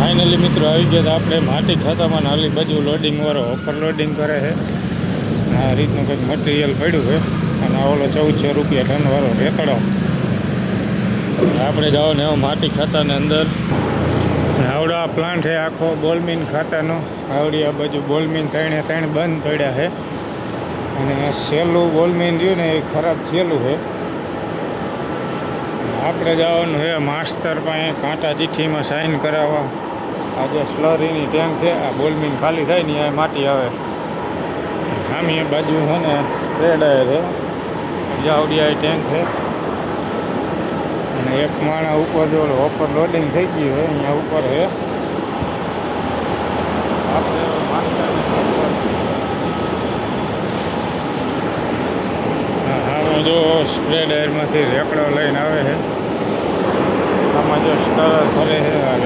Finally મિત્રો આવી ગયા હતા આપણે માટી ખાતામાં હાલી બાજુ લોડિંગ વાળો ઓફર લોડિંગ કરે છે. આ રીતનું કંઈક મટીરિયલ પડ્યું છે અને ઓલો 1400 રૂપિયા ટન વાળો રેતડો. આપણે જાઓ ને માટી ખાતાની અંદર. આવડો આ પ્લાન્ટ છે આખો બોલમીન ખાતાનો. આવડી આ બાજુ બોલમીન ત્રણ બંધ પડ્યા છે અને સહેલું બોલમીન રહ્યું ને એ ખરાબ થયેલું છે. આપણે જવાનું છે માસ્તર પાસે કાંટા ચીઠ્ઠીમાં સાઇન કરાવવા. આ જે સ્લરીની ટેન્ક છે આ બોલમીન ખાલી થાય ને આ માટી આવે. સામી બાજુ છે ને સ્પ્રેડ છે જાવડી આ ટેન્ક છે અને એક માણા ઉપર જો ઓપર લોડિંગ થઈ ગયું છે અહીંયા ઉપર છે. આપણે માસ્ટરની આમાં જો સ્પ્રેડ એરમાંથી રેકડો લઈને આવે છે. આમાં જો સ્ટર ફરે છે આ